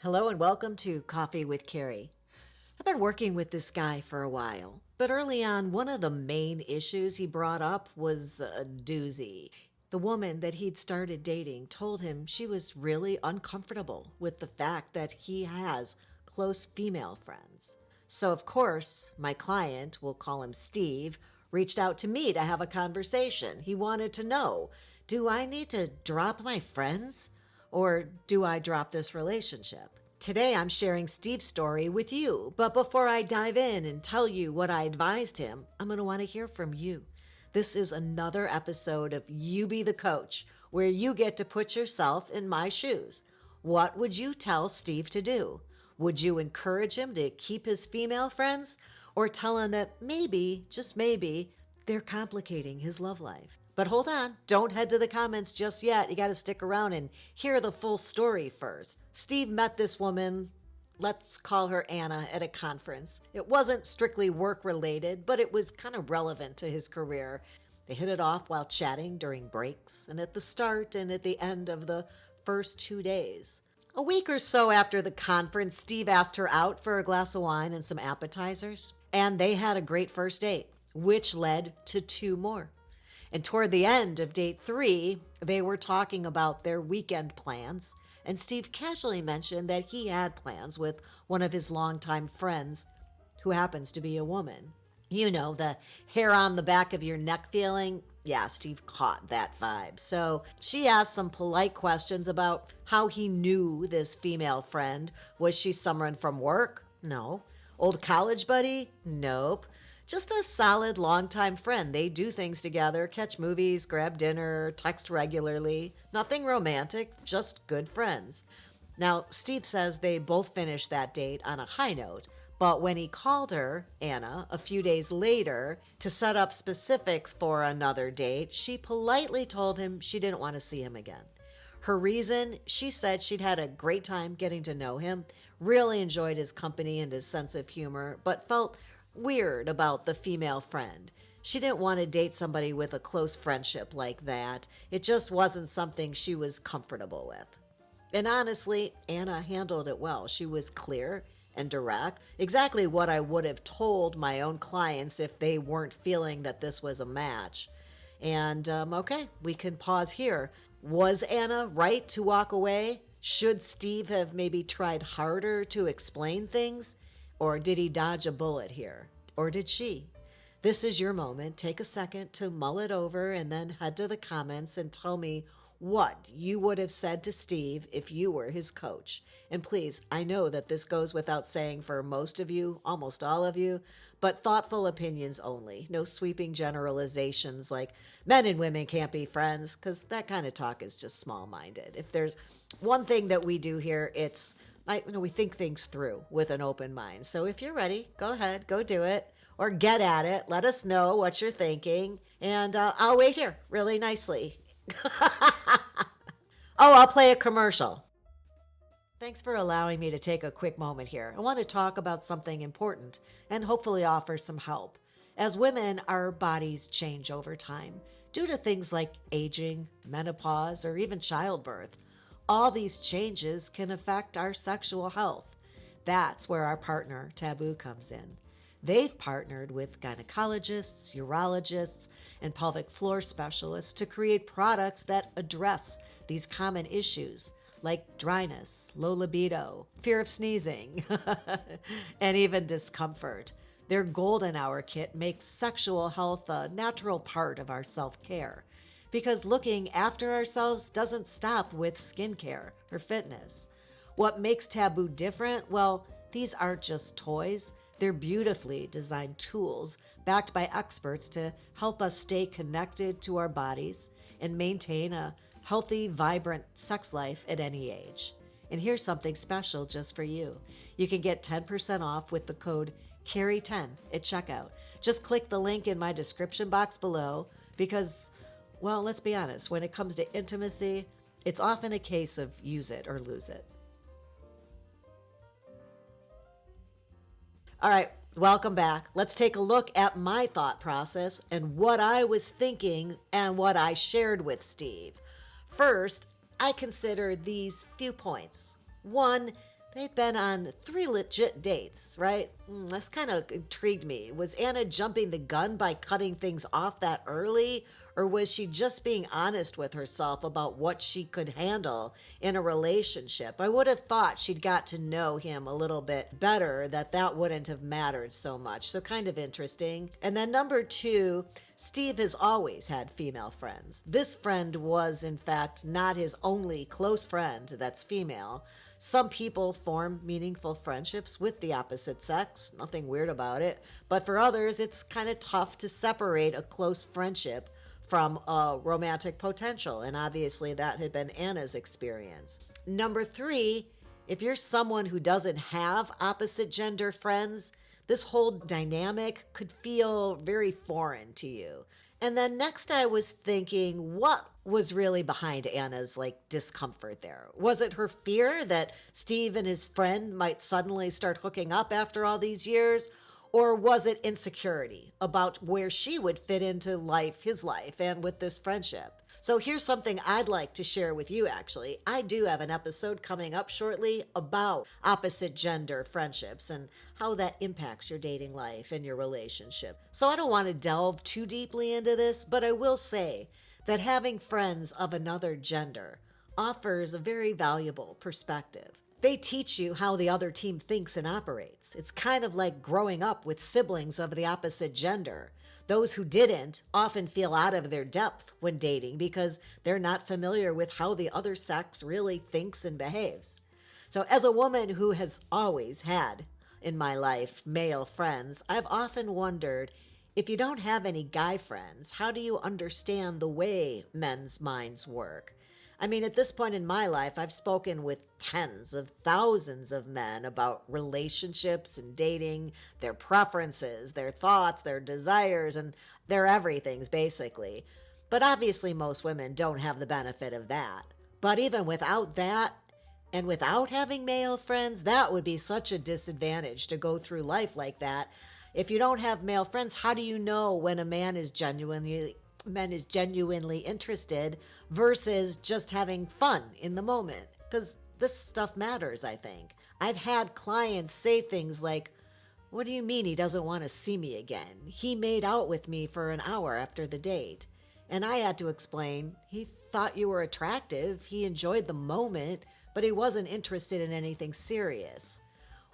Hello and welcome to Coffee with Carey. I've been working with this guy for a while, but early on, one of the main issues he brought up was a doozy. The woman that he'd started dating told him she was really uncomfortable with the fact that he has close female friends. So, of course, my client, we'll call him Steve, reached out to me to have a conversation. He wanted to know, do I need to drop my friends? Or do I drop this relationship? Today I'm sharing Steve's story with you, but before I dive in and tell you what I advised him, I'm going to want to hear from you. This is another episode of You Be the Coach, where you get to put yourself in my shoes. What would you tell Steve to do? Would you encourage him to keep his female friends, or tell him that maybe, just maybe, they're complicating his love life? But hold on, don't head to the comments just yet. You got to stick around and hear the full story first. Steve met this woman, let's call her Anna, at a conference. It wasn't strictly work related, but it was kind of relevant to his career. They hit it off while chatting during breaks and at the start and at the end of the first 2 days. A week or so after the conference, Steve asked her out for a glass of wine and some appetizers, and they had a great first date, which led to 2 more. And toward the end of date 3, they were talking about their weekend plans, and Steve casually mentioned that he had plans with one of his longtime friends, who happens to be a woman. You know, the hair on the back of your neck feeling? Yeah, Steve caught that vibe. So she asked some polite questions about how he knew this female friend. Was she someone from work? No. Old college buddy? Nope. Just a solid longtime friend. They do things together, catch movies, grab dinner, text regularly. Nothing romantic, just good friends. Now, Steve says they both finished that date on a high note, but when he called her, Anna, a few days later to set up specifics for another date, she politely told him she didn't want to see him again. Her reason, she said she'd had a great time getting to know him, really enjoyed his company and his sense of humor, but felt weird about the female friend. She didn't want to date somebody with a close friendship like that. It just wasn't something she was comfortable with. And honestly, Anna handled it well. She was clear and direct, exactly what I would have told my own clients if they weren't feeling that this was a match. And okay, we can pause here. Was Anna right to walk away? Should Steve have maybe tried harder to explain things? Or did he dodge a bullet here? Or did she? This is your moment. Take a second to mull it over and then head to the comments and tell me what you would have said to Steve if you were his coach. And please, I know that this goes without saying for most of you, almost all of you, but thoughtful opinions only. No sweeping generalizations like men and women can't be friends, because that kind of talk is just small-minded. If there's one thing that we do here, it's we think things through with an open mind. So if you're ready, go ahead, go do it, or get at it. Let us know what you're thinking, and I'll wait here really nicely. Oh, I'll play a commercial. Thanks for allowing me to take a quick moment here. I want to talk about something important and hopefully offer some help. As women, our bodies change over time due to things like aging, menopause, or even childbirth. All these changes can affect our sexual health. That's where our partner, Tabu, comes in. They've partnered with gynecologists, urologists, and pelvic floor specialists to create products that address these common issues like dryness, low libido, fear of sneezing, and even discomfort. Their Golden Hour kit makes sexual health a natural part of our self-care, because looking after ourselves doesn't stop with skincare or fitness. What makes Tabu different? Well, these aren't just toys. They're beautifully designed tools backed by experts to help us stay connected to our bodies and maintain a healthy, vibrant sex life at any age. And here's something special just for you. You can get 10% off with the code CAREY10 at checkout. Just click the link in my description box below because, well, let's be honest, when it comes to intimacy, it's often a case of use it or lose it. All right, welcome back. Let's take a look at my thought process and what I was thinking and what I shared with Steve. First, I consider these few points. One, They'd been on 3 legit dates, right? That's kind of intrigued me. Was Anna jumping the gun by cutting things off that early? Or was she just being honest with herself about what she could handle in a relationship? I would have thought she'd got to know him a little bit better, that wouldn't have mattered so much. So kind of interesting. And then number 2, Steve has always had female friends. This friend was, in fact, not his only close friend that's female. Some people form meaningful friendships with the opposite sex, nothing weird about it. But for others, it's kind of tough to separate a close friendship from a romantic potential. And obviously that had been Anna's experience. Number 3, if you're someone who doesn't have opposite gender friends, this whole dynamic could feel very foreign to you. And then next I was thinking, what was really behind Anna's discomfort there? Was it her fear that Steve and his friend might suddenly start hooking up after all these years? Or was it insecurity about where she would fit into his life, and with this friendship? So here's something I'd like to share with you, actually. I do have an episode coming up shortly about opposite gender friendships and how that impacts your dating life and your relationship. So I don't want to delve too deeply into this, but I will say that having friends of another gender offers a very valuable perspective. They teach you how the other team thinks and operates. It's kind of like growing up with siblings of the opposite gender. Those who didn't often feel out of their depth when dating because they're not familiar with how the other sex really thinks and behaves. So as a woman who has always had, in my life, male friends, I've often wondered, if you don't have any guy friends, how do you understand the way men's minds work? I mean, at this point in my life, I've spoken with tens of thousands of men about relationships and dating, their preferences, their thoughts, their desires, and their everythings, basically. But obviously, most women don't have the benefit of that. But even without that, and without having male friends, that would be such a disadvantage to go through life like that. If you don't have male friends, how do you know when a man is genuinely interested versus just having fun in the moment? Because this stuff matters, I think. I've had clients say things like, "What do you mean he doesn't want to see me again? He made out with me for an hour after the date." And I had to explain, he thought you were attractive, he enjoyed the moment, but he wasn't interested in anything serious.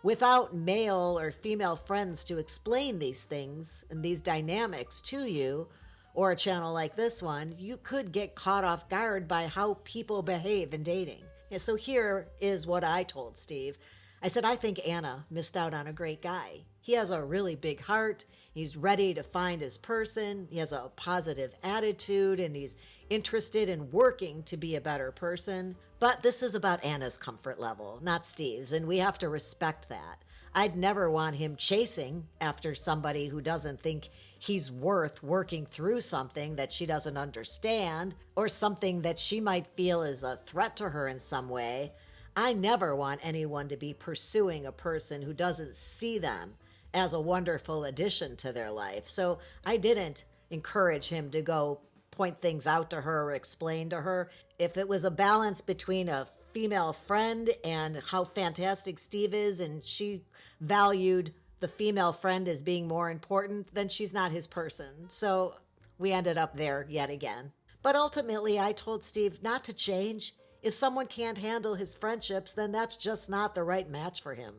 Without male or female friends to explain these things and these dynamics to you, or a channel like this one, you could get caught off guard by how people behave in dating. And so here is what I told Steve. I said, I think Anna missed out on a great guy. He has a really big heart. He's ready to find his person. He has a positive attitude, and he's interested in working to be a better person. But this is about Anna's comfort level, not Steve's, and we have to respect that. I'd never want him chasing after somebody who doesn't think he's worth working through something that she doesn't understand, or something that she might feel is a threat to her in some way. I never want anyone to be pursuing a person who doesn't see them as a wonderful addition to their life. So I didn't encourage him to go point things out to her or explain to her. If it was a balance between a female friend and how fantastic Steve is, and she valued the female friend as being more important, then she's not his person. So we ended up there yet again. But ultimately, I told Steve not to change. If someone can't handle his friendships, then that's just not the right match for him.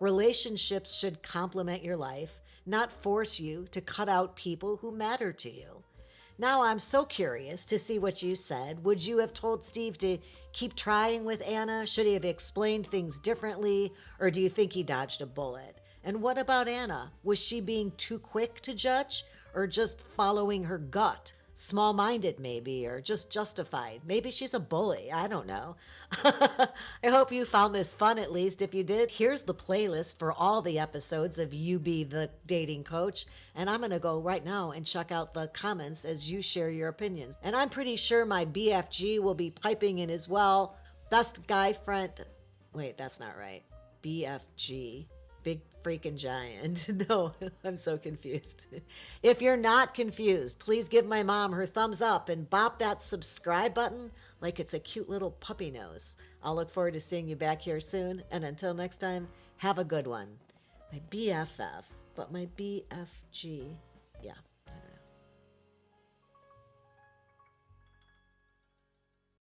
Relationships should complement your life, not force you to cut out people who matter to you. Now I'm so curious to see what you said. Would you have told Steve to keep trying with Anna? Should he have explained things differently? Or do you think he dodged a bullet? And what about Anna? Was she being too quick to judge, or just following her gut? Small-minded maybe, or just justified. Maybe she's a bully. I don't know. I hope you found this fun, at least. If you did, here's the playlist for all the episodes of You Be the Dating Coach. And I'm going to go right now and check out the comments as you share your opinions. And I'm pretty sure my BFG will be piping in as well. Best guy friend. Wait, that's not right. BFG. big freaking giant. No, I'm so confused. If you're not confused, please give my mom her thumbs up and bop that subscribe button like it's a cute little puppy nose. I'll look forward to seeing you back here soon. And until next time, have a good one. My BFF, but my BFG. Yeah.